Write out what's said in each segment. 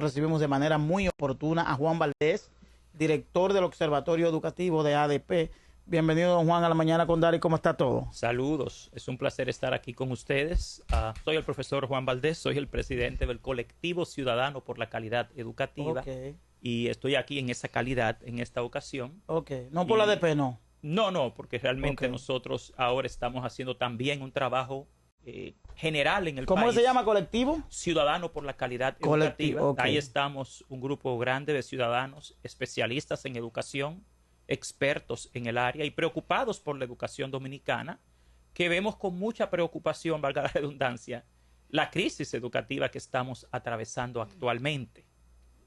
Recibimos de manera muy oportuna a Juan Valdés, director del Observatorio Educativo de ADP. Bienvenido, don Juan, a la mañana con Dari. ¿Cómo está todo? Saludos, es un placer estar aquí con ustedes. Soy el profesor Juan Valdés, soy el presidente del Colectivo Ciudadano por la Calidad Educativa. Y estoy aquí en esa calidad en esta ocasión. No por la ADP, no. No, porque realmente nosotros ahora estamos haciendo también un trabajo general en el país. ¿Cómo se llama colectivo? Ciudadano por la Calidad Educativa. Ahí estamos un grupo grande de ciudadanos, especialistas en educación, expertos en el área y preocupados por la educación dominicana, que vemos con mucha preocupación, valga la redundancia, la crisis educativa que estamos atravesando actualmente.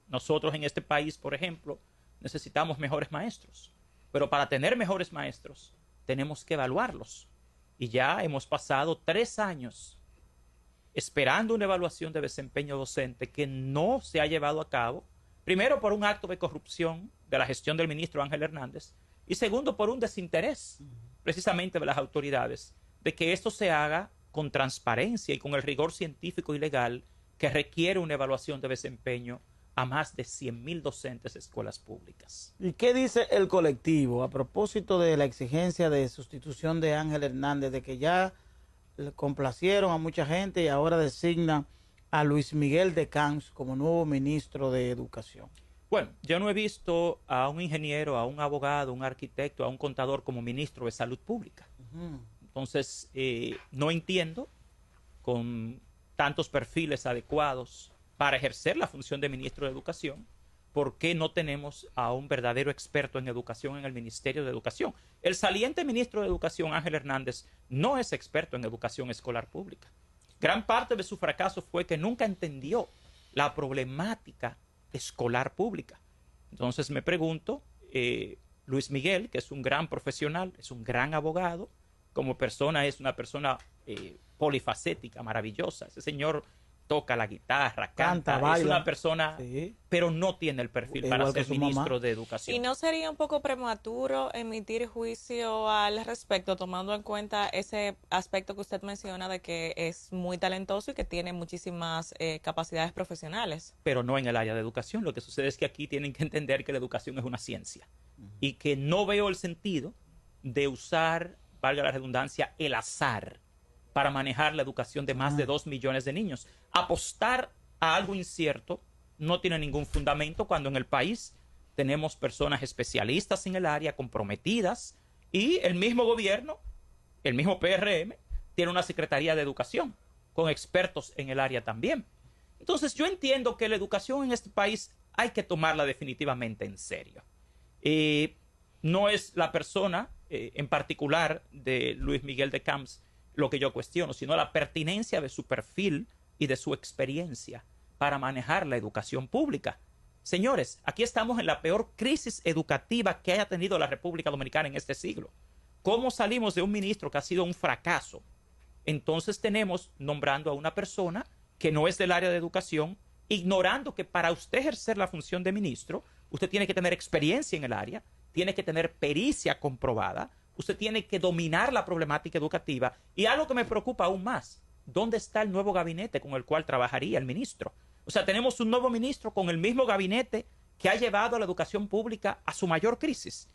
Nosotros en este país, por ejemplo, necesitamos mejores maestros, pero para tener mejores maestros tenemos que evaluarlos. Y ya hemos pasado 3 años esperando una evaluación de desempeño docente que no se ha llevado a cabo, primero por un acto de corrupción de la gestión del ministro Ángel Hernández y segundo por un desinterés precisamente de las autoridades de que esto se haga con transparencia y con el rigor científico y legal que requiere una evaluación de desempeño a más de 100,000 docentes de escuelas públicas. ¿Y qué dice el colectivo a propósito de la exigencia de sustitución de Ángel Hernández, de que ya le complacieron a mucha gente y ahora designa a Luis Miguel de Camps como nuevo ministro de Educación? Bueno, yo no he visto a un ingeniero, a un abogado, a un arquitecto, a un contador como ministro de Salud Pública. Entonces, no entiendo, con tantos perfiles adecuados para ejercer la función de ministro de Educación, ¿por qué no tenemos a un verdadero experto en educación en el Ministerio de Educación? El saliente ministro de Educación, Ángel Hernández, no es experto en educación escolar pública. Gran parte de su fracaso fue que nunca entendió la problemática escolar pública. Entonces me pregunto, Luis Miguel, que es un gran profesional, es un gran abogado, como persona es una persona polifacética, maravillosa. Ese señor toca la guitarra, canta, baila. Es una persona, pero no tiene el perfil para ser ministro de Educación. ¿Y no sería un poco prematuro emitir juicio al respecto, tomando en cuenta ese aspecto que usted menciona de que es muy talentoso y que tiene muchísimas capacidades profesionales? Pero no en el área de educación. Lo que sucede es que aquí tienen que entender que la educación es una ciencia y que no veo el sentido de usar, valga la redundancia, el azar para manejar la educación de más de 2 millones de niños. Apostar a algo incierto no tiene ningún fundamento cuando en el país tenemos personas especialistas en el área, comprometidas, y el mismo gobierno, el mismo PRM, tiene una Secretaría de Educación con expertos en el área también. Entonces yo entiendo que la educación en este país hay que tomarla definitivamente en serio. No es la persona en particular de Luis Miguel de Camps lo que yo cuestiono, sino la pertinencia de su perfil y de su experiencia para manejar la educación pública. Señores, aquí estamos en la peor crisis educativa que haya tenido la República Dominicana en este siglo. ¿Cómo salimos de un ministro que ha sido un fracaso? Entonces tenemos nombrando a una persona que no es del área de educación, ignorando que para usted ejercer la función de ministro, usted tiene que tener experiencia en el área, tiene que tener pericia comprobada, usted tiene que dominar la problemática educativa. Y algo que me preocupa aún más, ¿dónde está el nuevo gabinete con el cual trabajaría el ministro? O sea, tenemos un nuevo ministro con el mismo gabinete que ha llevado a la educación pública a su mayor crisis.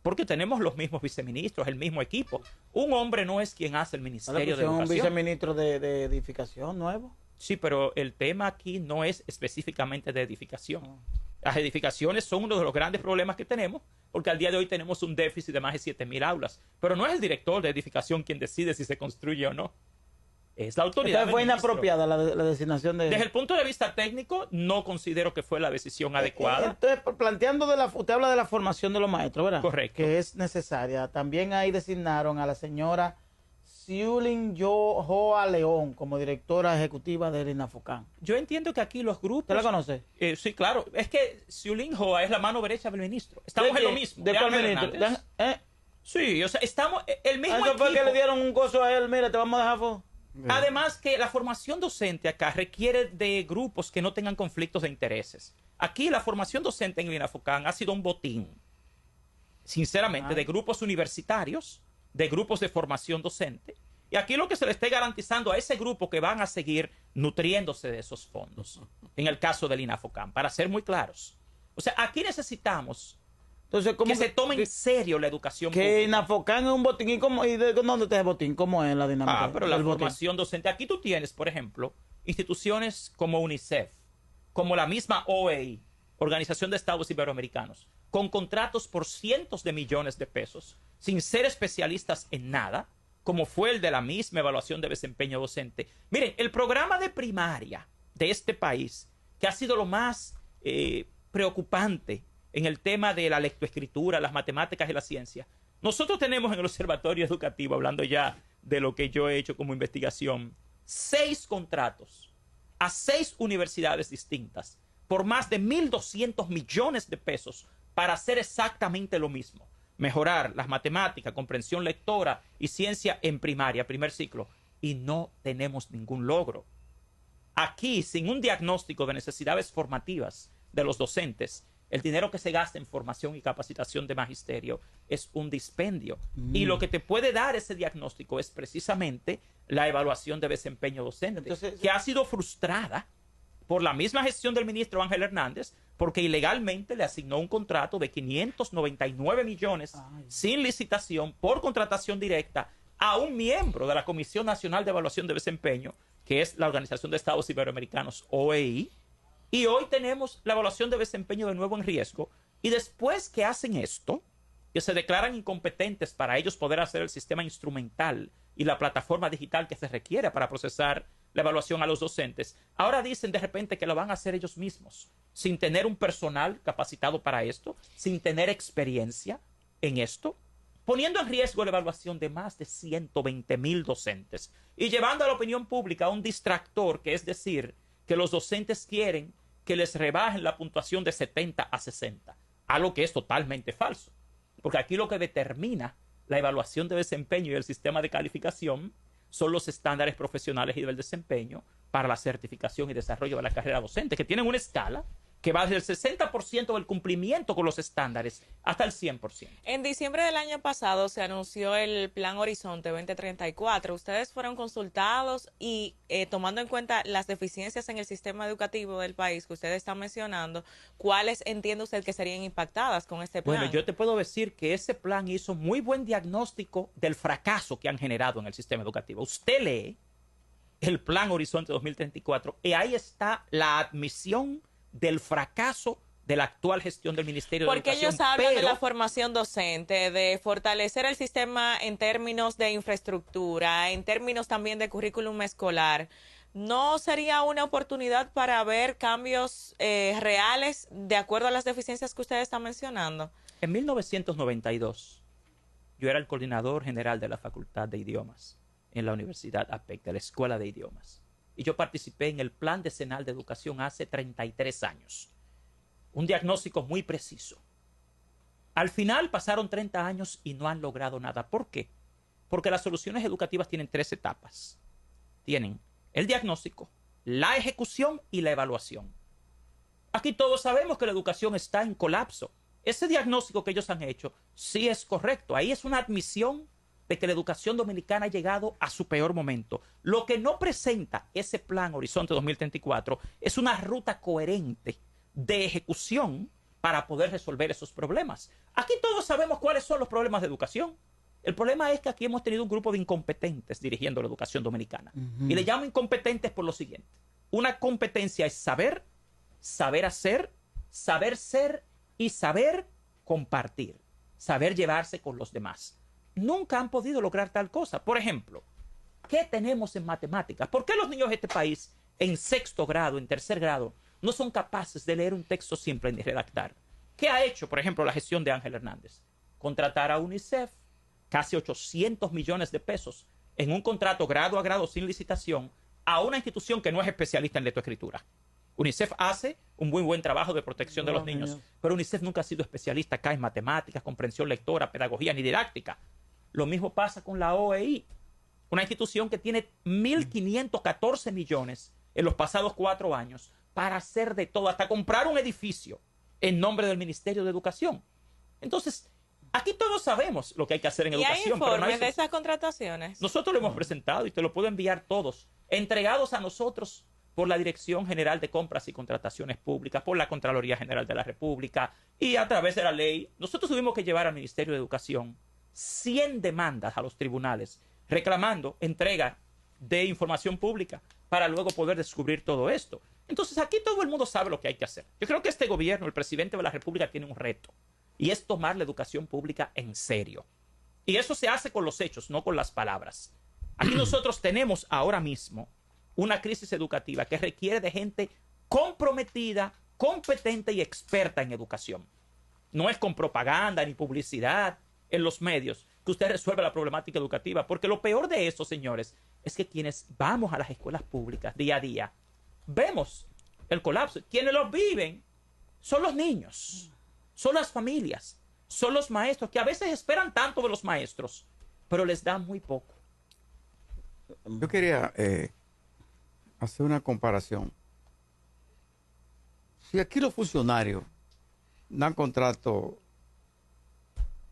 Porque tenemos los mismos viceministros, el mismo equipo. Un hombre no es quien hace el Ministerio de Educación. ¿Un viceministro de edificación nuevo? Sí, pero el tema aquí no es específicamente de edificación. Las edificaciones son uno de los grandes problemas que tenemos, porque al día de hoy tenemos un déficit de más de 7,000 aulas. Pero no es el director de edificación quien decide si se construye o no. Es la autoridad. Entonces fue inapropiada la designación de... Desde el punto de vista técnico, no considero que fue la decisión adecuada. Entonces, planteando usted habla de la formación de los maestros, ¿verdad? Correcto. Que es necesaria. También ahí designaron a la señora Siulin Joa León como directora ejecutiva del INAFOCAN. Yo entiendo que aquí los grupos... ¿Usted la conoce? Sí, claro. Es que Siulin Joa es la mano derecha del ministro. Estamos en lo mismo. ¿De cuál ministro? Sí, o sea, estamos... El mismo eso fue que le dieron un gozo a él. Mira, te vamos a dejar... Además que la formación docente acá requiere de grupos que no tengan conflictos de intereses. Aquí la formación docente en el INAFOCAN ha sido un botín, sinceramente, de grupos universitarios, de grupos de formación docente. Y Y aquí lo que se le esté garantizando a ese grupo que van a seguir nutriéndose de esos fondos, en el caso del INAFOCAM, para ser muy claros. O sea, aquí necesitamos Entonces, ¿cómo que se tome en serio la educación que pública. Inafocán es un botín? ¿Y de dónde está el botín? ¿Cómo es la dinámica? Pero la del botín? formación docente. Aquí tú tienes, por ejemplo, instituciones como UNICEF, como la misma OEI, Organización de Estados Iberoamericanos, con contratos por cientos de millones de pesos, sin ser especialistas en nada, como fue el de la misma evaluación de desempeño docente. Miren, el programa de primaria de este país, que ha sido lo más preocupante en el tema de la lectoescritura, las matemáticas y la ciencia. Nosotros tenemos en el Observatorio Educativo, hablando ya de lo que yo he hecho como investigación, 6 contratos a 6 universidades distintas por más de 1.200 millones de pesos para hacer exactamente lo mismo. Mejorar las matemáticas, comprensión lectora y ciencia en primaria, primer ciclo. Y no tenemos ningún logro. Aquí, sin un diagnóstico de necesidades formativas de los docentes, el dinero que se gasta en formación y capacitación de magisterio es un dispendio. Y lo que te puede dar ese diagnóstico es precisamente la evaluación de desempeño docente, Entonces, que ha sido frustrada por la misma gestión del ministro Ángel Hernández, porque ilegalmente le asignó un contrato de 599 millones sin licitación por contratación directa a un miembro de la Comisión Nacional de Evaluación de Desempeño, que es la Organización de Estados Iberoamericanos, OEI, y hoy tenemos la evaluación de desempeño de nuevo en riesgo, y después que hacen esto, que se declaran incompetentes para ellos poder hacer el sistema instrumental y la plataforma digital que se requiere para procesar la evaluación a los docentes, ahora dicen de repente que lo van a hacer ellos mismos, sin tener un personal capacitado para esto, sin tener experiencia en esto, poniendo en riesgo la evaluación de más de 120,000 docentes y llevando a la opinión pública a un distractor, que es decir, que los docentes quieren que les rebajen la puntuación de 70 a 60, algo que es totalmente falso, porque aquí lo que determina la evaluación de desempeño y el sistema de calificación son los estándares profesionales y del desempeño para la certificación y desarrollo de la carrera docente, que tienen una escala que va desde el 60% del cumplimiento con los estándares hasta el 100%. En diciembre del año pasado se anunció el Plan Horizonte 2034. Ustedes fueron consultados y tomando en cuenta las deficiencias en el sistema educativo del país que ustedes están mencionando, ¿cuáles entiende usted que serían impactadas con este plan? Bueno, yo te puedo decir que ese plan hizo muy buen diagnóstico del fracaso que han generado en el sistema educativo. Usted lee el Plan Horizonte 2034 y ahí está la admisión del fracaso de la actual gestión del Ministerio de Educación. Porque ellos hablan de la formación docente, de fortalecer el sistema en términos de infraestructura, en términos también de currículum escolar. ¿No sería una oportunidad para ver cambios reales de acuerdo a las deficiencias que ustedes están mencionando? En 1992, yo era el coordinador general de la Facultad de Idiomas en la Universidad APEC, de la Escuela de Idiomas. Y yo participé en el Plan Decenal de Educación hace 33 años. Un diagnóstico muy preciso. Al final pasaron 30 años y no han logrado nada. ¿Por qué? Porque las soluciones educativas tienen 3 etapas. Tienen el diagnóstico, la ejecución y la evaluación. Aquí todos sabemos que la educación está en colapso. Ese diagnóstico que ellos han hecho sí es correcto. Ahí es una admisión de que la educación dominicana ha llegado a su peor momento. Lo que no presenta ese plan Horizonte 2034 es una ruta coherente de ejecución para poder resolver esos problemas. Aquí todos sabemos cuáles son los problemas de educación. El problema es que aquí hemos tenido un grupo de incompetentes dirigiendo la educación dominicana. Y le llamo incompetentes por lo siguiente. Una competencia es saber, saber hacer, saber ser y saber compartir. Saber llevarse con los demás. Nunca han podido lograr tal cosa. Por ejemplo, ¿qué tenemos en matemáticas? ¿Por qué los niños de este país en 6º grado, en 3er grado, no son capaces de leer un texto simple ni redactar? ¿Qué ha hecho, por ejemplo, la gestión de Ángel Hernández? Contratar a UNICEF, casi 800 millones de pesos, en un contrato grado a grado sin licitación, a una institución que no es especialista en lectoescritura. UNICEF hace un muy buen trabajo de protección de los niños, pero UNICEF nunca ha sido especialista acá en matemáticas, comprensión lectora, pedagogía ni didáctica. Lo mismo pasa con la OEI, una institución que tiene 1.514 millones en los pasados 4 años para hacer de todo, hasta comprar un edificio en nombre del Ministerio de Educación. Entonces, Aquí todos sabemos lo que hay que hacer en ¿Y hay educación. Pero informes de nadie... esas contrataciones? Nosotros lo hemos presentado y te lo puedo enviar todos, entregados a nosotros por la Dirección General de Compras y Contrataciones Públicas, por la Contraloría General de la República y a través de la ley. Nosotros tuvimos que llevar al Ministerio de Educación 100 demandas a los tribunales reclamando entrega de información pública para luego poder descubrir todo esto. Entonces aquí todo el mundo sabe lo que hay que hacer. Yo creo que este gobierno, el presidente de la República, tiene un reto y es tomar la educación pública en serio. Y eso se hace con los hechos, no con las palabras. Aquí nosotros tenemos ahora mismo una crisis educativa que requiere de gente comprometida, competente y experta en educación. No es con propaganda ni publicidad en los medios que usted resuelve la problemática educativa, porque lo peor de eso, señores, es que quienes vamos a las escuelas públicas día a día, vemos el colapso. Quienes lo viven son los niños, son las familias, son los maestros, que a veces esperan tanto de los maestros, pero les dan muy poco. Yo quería hacer una comparación. Si aquí los funcionarios dan contrato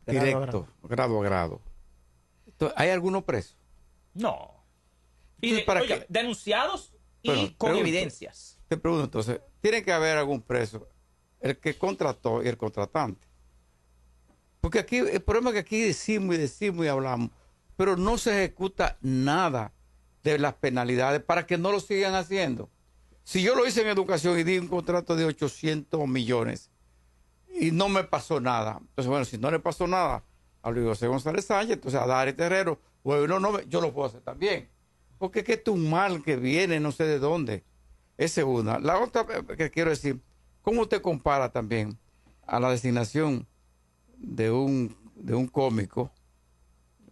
directo, grado a grado, entonces, ¿hay algunos presos? No. Y Entonces, ¿para oye, qué? denunciados y Bueno, con pregunto. evidencias. Te pregunto entonces, ¿tiene que haber algún preso? El que contrató y el contratante. Porque aquí, el problema es que aquí decimos y hablamos, pero no se ejecuta nada de las penalidades para que no lo sigan haciendo. Si yo lo hice en educación y di un contrato de 800 millones y no me pasó nada, entonces bueno, si no le pasó nada a Luis José González Sánchez, entonces a Dari Terrero, bueno, yo lo puedo hacer también. Porque es que esto es un mal que viene no sé de dónde. Esa es una. La otra que quiero decir, ¿cómo usted compara también a la designación de un cómico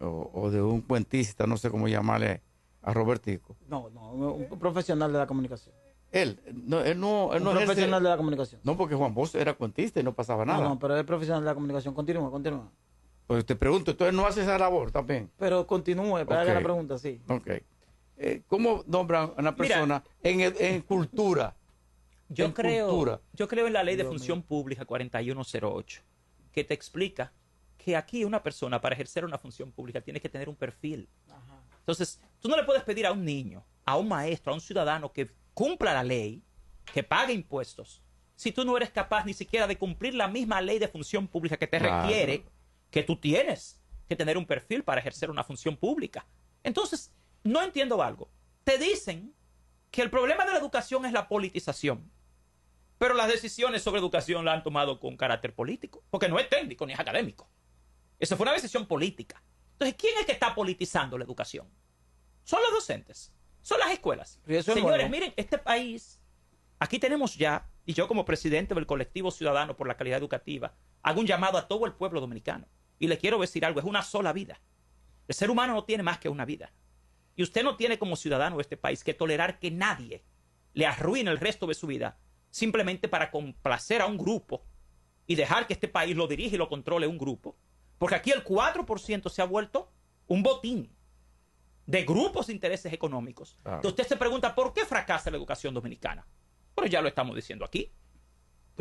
o de un cuentista, no sé cómo llamarle a Robertico? No, un profesional de la comunicación. Él no Un ejerce- profesional de la comunicación. No, porque Juan Bosch era cuentista y no pasaba nada. No, pero es profesional de la comunicación. Continúa. Pues te pregunto, entonces no hace esa labor también. Pero continúe, para haga Ok. la pregunta, sí. Ok. ¿Cómo nombran a una persona en cultura? Yo en creo cultura? en la ley de Dios función pública 4108, que te explica que aquí una persona para ejercer una función pública tiene que tener un perfil. Entonces, tú no le puedes pedir a un niño, a un maestro, a un ciudadano que cumpla la ley, que pague impuestos, si tú no eres capaz ni siquiera de cumplir la misma ley de función pública que te Claro. requiere, que tú tienes que tener un perfil para ejercer una función pública. Entonces, no entiendo algo. Te dicen que el problema de la educación es la politización, pero las decisiones sobre educación la han tomado con carácter político, porque no es técnico ni es académico. Eso fue una decisión política. Entonces, ¿quién es el que está politizando la educación? Son los docentes, son las escuelas. Y eso es Señores, nuevo. miren, este país, aquí tenemos ya, y yo como presidente del colectivo ciudadano por la calidad educativa, hago un llamado a todo el pueblo dominicano. Y le quiero decir algo, es una sola vida. El ser humano no tiene más que una vida. Y usted no tiene como ciudadano de este país que tolerar que nadie le arruine el resto de su vida simplemente para complacer a un grupo y dejar que este país lo dirige y lo controle un grupo. Porque aquí el 4% se ha vuelto un botín de grupos de intereses económicos. Claro. Entonces usted se pregunta, ¿por qué fracasa la educación dominicana? Pero ya lo estamos diciendo aquí.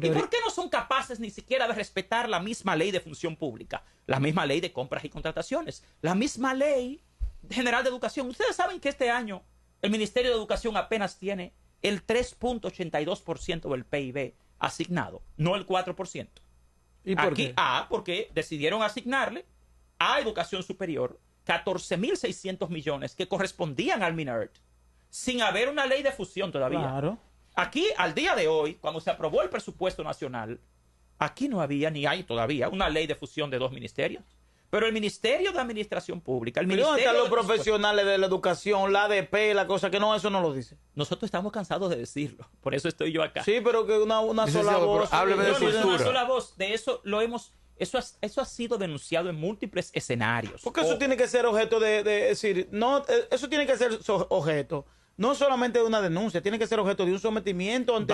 ¿Y por qué no son capaces ni siquiera de respetar la misma ley de función pública, la misma ley de compras y contrataciones, la misma ley general de educación? Ustedes saben que este año el Ministerio de Educación apenas tiene el 3.82% del PIB asignado, no el 4%. ¿Y por Aquí, qué? porque decidieron asignarle a educación superior 14.600 millones que correspondían al MINERT, sin haber una ley de fusión todavía. Claro. Aquí, al día de hoy, cuando se aprobó el presupuesto nacional, aquí no había ni hay todavía una ley de fusión de dos ministerios. Pero el Ministerio de Administración Pública, el ¿Y dónde Ministerio están los de Presupuesto- profesionales de la educación, la ADP, la cosa que no, eso no lo dice? Nosotros estamos cansados de decirlo. Por eso estoy yo acá. Sí, pero que una sola Licenciado, voz. pero hábleme de No, no es una cultura. sola voz. De eso lo hemos... Eso ha sido denunciado en múltiples escenarios. Porque eso tiene que ser objeto de decir, no, eso tiene que ser objeto, no solamente de una denuncia, tiene que ser objeto de un sometimiento ante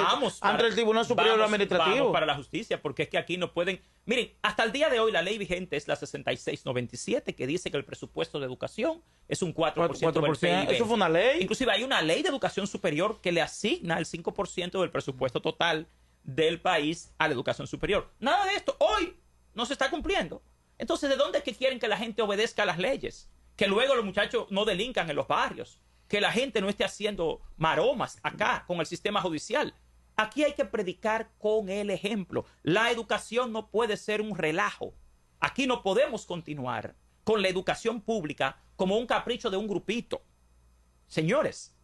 el Tribunal Superior Administrativo. Vamos para la justicia, porque es que aquí no pueden... Miren, hasta el día de hoy la ley vigente es la 6697, que dice que el presupuesto de educación es un 4% del 4%. PIB. Eso fue una ley. Inclusive hay una ley de educación superior que le asigna el 5% del presupuesto total del país a la educación superior. Nada de esto hoy no se está cumpliendo. Entonces, ¿de dónde es que quieren que la gente obedezca a las leyes? Que luego los muchachos no delincan en los barrios, que la gente no esté haciendo maromas acá con el sistema judicial. Aquí hay que predicar con el ejemplo. La educación no puede ser un relajo. Aquí no podemos continuar con la educación pública como un capricho de un grupito. Señores,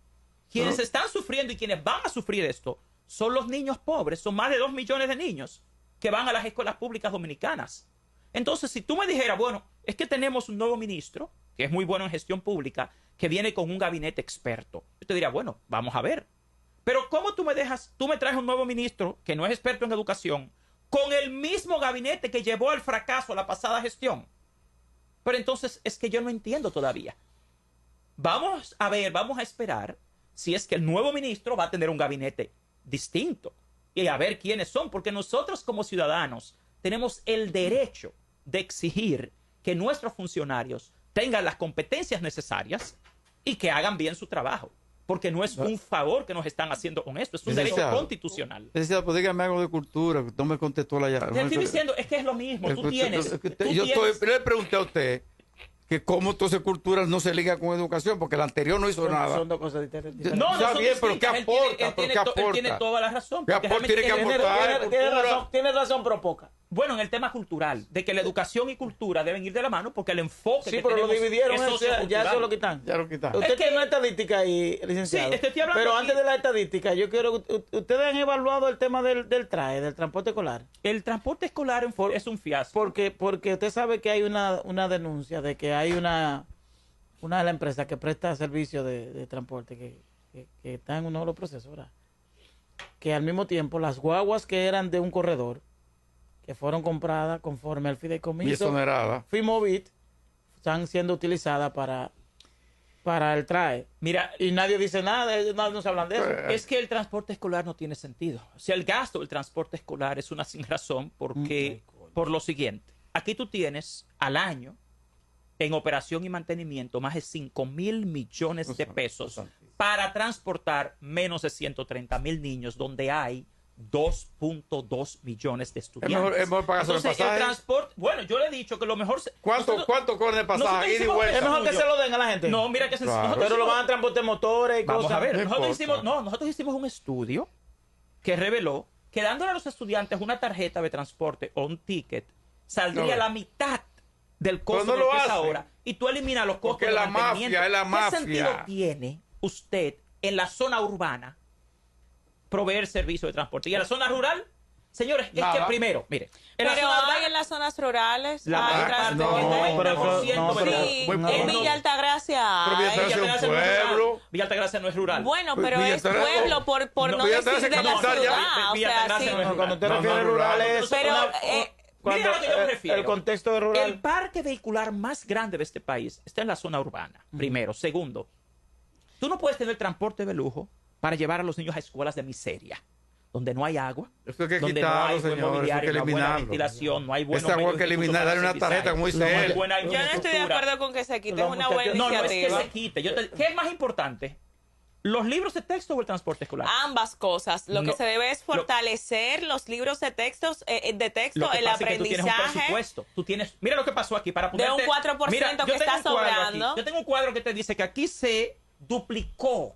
quienes están sufriendo y quienes van a sufrir esto son los niños pobres. Son más de 2 millones de niños que van a las escuelas públicas dominicanas. Entonces, si tú me dijeras, bueno, es que tenemos un nuevo ministro, que es muy bueno en gestión pública, que viene con un gabinete experto, yo te diría, bueno, vamos a ver. Pero ¿cómo tú me traes un nuevo ministro que no es experto en educación, con el mismo gabinete que llevó al fracaso la pasada gestión? Pero entonces es que yo no entiendo todavía. Vamos a ver, vamos a esperar si es que el nuevo ministro va a tener un gabinete distinto y a ver quiénes son, porque nosotros como ciudadanos tenemos el derecho de exigir que nuestros funcionarios tengan las competencias necesarias y que hagan bien su trabajo. Porque no es un favor que nos están haciendo con esto, es un derecho constitucional. Decía, pues dígame algo de cultura, no me contestó la llave. Te estoy diciendo, es que es lo mismo, le pregunté a usted que cómo entonces cultura no se liga con educación, porque el anterior no hizo nada. Son dos cosas diferentes. No, está bien, pero ¿qué aporta? Él tiene toda la razón. ¿Qué aporta? Tiene que aportar. Tiene razón, pero poca. Bueno, en el tema cultural, de que la educación y cultura deben ir de la mano, porque el enfoque Sí, que pero lo tenemos dividieron, es ya sociocultural. eso lo quitan. Ya lo quitaron. Usted Es que- tiene una estadística ahí, licenciado. Sí, estoy hablando pero aquí- antes de la estadística, yo quiero... ¿Ustedes han evaluado el tema del TRAE, del transporte escolar? El transporte escolar es un fiasco. Porque usted sabe que hay una denuncia de que hay una de las empresas que presta servicio de transporte que está en uno de los procesos, ¿verdad? Que al mismo tiempo las guaguas que eran de un corredor, que fueron compradas conforme al Y fideicomiso exonerada. Fimovit, están siendo utilizadas para el TRAE. Mira, Y nadie dice nada, ellos no se hablan de eso. es que el transporte escolar no tiene sentido. O sea, el gasto del transporte escolar es una sin razón porque, por lo siguiente, aquí tú tienes al año en operación y mantenimiento más de 5.000 millones de pesos para transportar menos de 130.000 niños, donde hay 2.2 millones de estudiantes. Es mejor pagarse el Entonces, el pasaje. transporte, bueno, yo le he dicho que lo mejor... ¿Cuánto corre el pasaje? nosotros Ida y hicimos vuelta. Es mejor que se lo den a la gente. No, mira que Claro. Pero lo van a transporte motores y Vamos cosas. a ver, No nosotros importa. nosotros hicimos un estudio que reveló que dándole a los estudiantes una tarjeta de transporte o un ticket, saldría No. la mitad del costo Pero no de lo lo que es hacen. ahora. Y tú eliminas los costos Porque de la mantenimiento. mafia, es la ¿Qué mafia. sentido tiene usted en la zona urbana proveer servicio de transporte? Y en la zona rural, señores, es Nada. que primero, mire, en la Pero zona hay urbana, en las zonas rurales, la hay mayor parte, transporte. el 90%, no, pero- ¿verdad? Sí, muy en poco. Villa Altagracia Pero Villa hay. Altagracia- Villa Altagracia no es pueblo. rural. Villa Altagracia no es rural. Bueno, pero Villa es Altagracia- pueblo por No, no Villa decir Altagracia de la capital ya. ciudad. O Villa sea, Altagracia sí. no es rural. Cuando usted No, refiere no, rural rural. es Pero, mira lo que yo me refiero. el contexto de rural. El parque vehicular más grande de este país está en la zona urbana, primero. Segundo, tú no puedes tener transporte de lujo para llevar a los niños a escuelas de miseria, donde no hay agua, Eso hay que donde no quitarlo, hay buen señor, eso hay mobiliario, que no hay buena eliminarlo. ventilación, no hay buenos Esa agua medios hay que incluso eliminar, para darle una serviciar, tarjeta como dice no hay él. buena yo no estoy de infraestructura. acuerdo con que se quite, es Los una buena muchachos- No, no es que iniciativa. se quite. ¿Qué es más importante? ¿Los libros de texto o el transporte escolar? Ambas cosas. Lo No. que se debe es fortalecer los libros de texto, Lo que el pasa es que tú tienes un aprendizaje. presupuesto. Mira lo que pasó aquí para De un 4% que yo tengo está un cuadro aquí. sobrando. Yo tengo un cuadro que te dice que aquí se duplicó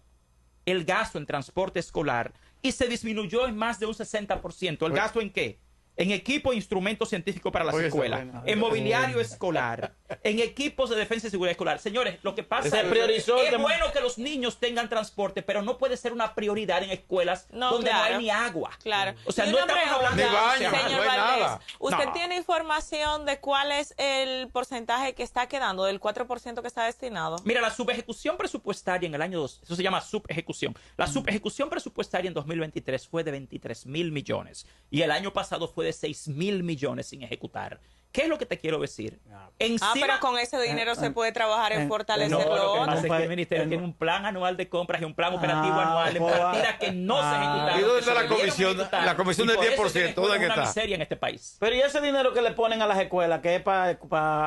el gasto en transporte escolar y se disminuyó en más de un 60%. ¿El gasto en qué? En equipo e instrumentos científicos para las Oye, escuelas, esa vaina. en mobiliario escolar, en equipos de defensa y seguridad escolar. Señores, lo que pasa Se es priorizó el es tema. bueno que los niños tengan transporte, pero no puede ser una prioridad en escuelas No, donde claro. no hay ni agua. Claro. O sea, Y no una estamos hablando pregunta, Ni baño, señor no hay Valdés, nada. ¿usted No. tiene información de cuál es el porcentaje que está quedando del 4% que está destinado? Mira, la subejecución presupuestaria en el año 2, eso se llama subejecución. La subejecución presupuestaria en 2023 fue de 23.000 millones y el año pasado fue de 6.000 millones sin ejecutar. ¿Qué es lo que te quiero decir? Encima, Pero con ese dinero se puede trabajar en fortalecer no, lo lo que otro. pasa es que el país- ministerio en- tiene un plan anual de compras y un plan operativo Ah, anual en joda. partidas que no se Ah. ejecutaron. ¿Y dónde que está se la debieron comisión? ejecutar, La comisión y del por eso 10%, tiene ¿dónde una está? miseria en este país. Pero ¿y ese dinero que le ponen a las escuelas, que es para...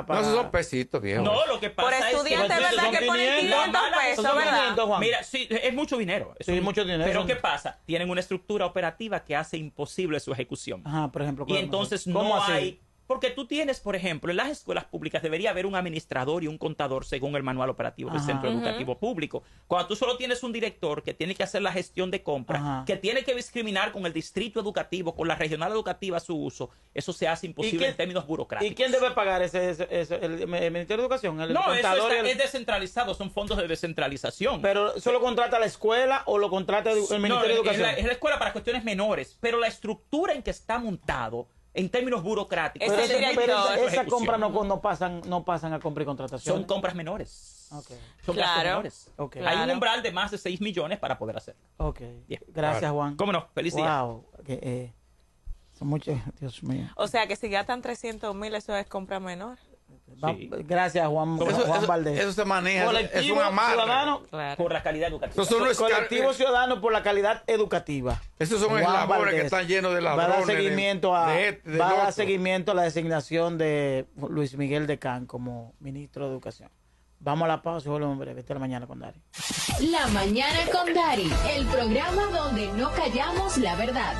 No, esos son pesitos, viejo. No, lo que pasa Por es que... estudiante, Son ¿verdad? Que ponen 500, 500 la mala pesos, son ¿verdad? 500, Juan. Mira, sí, es mucho dinero. Sí, mucho dinero. Pero Son- ¿qué pasa? Tienen una estructura operativa que hace imposible su ejecución. Ajá, por ejemplo. Y entonces ¿cómo no así? hay Porque tú tienes, por ejemplo, en las escuelas públicas debería haber un administrador y un contador según el manual operativo del centro educativo público. Cuando tú solo tienes un director que tiene que hacer la gestión de compra, que tiene que discriminar con el distrito educativo, con la regional educativa su uso, eso se hace imposible en términos burocráticos. ¿Y quién debe pagar el Ministerio de Educación? ¿El No, contador eso es descentralizado, son fondos de descentralización. ¿Pero solo contrata la escuela o lo contrata el Ministerio de Educación? Es la escuela para cuestiones menores, pero la estructura en que está montado en términos burocráticos. Ese Pero director. esa compra no pasan a compra y contratación. Son compras menores. Okay. Son Claro. gastos menores. Okay. Hay un Claro. umbral de más de 6 millones para poder hacerlo. Ok. Bien. Gracias, Juan. ¿Cómo no? Feliz día. Wow. Son muchos, Dios mío. O sea que si gastan 300,000, eso es compra menor. Sí. Gracias, Juan Valdés. Eso se maneja, es Colectivo un amarre. ciudadano, Claro. Por la calidad educativa. Esos son los colectivo ciudadano por la calidad educativa. Esos son Juan eslabones Valdés que están llenos de va a ladrones. dar seguimiento del va a dar otro. seguimiento a la designación de Luis Miguel Decán como ministro de Educación. Vamos a la pausa y volvemos en breve. Hasta la mañana con Dari. La mañana con Dari, el programa donde no callamos la verdad.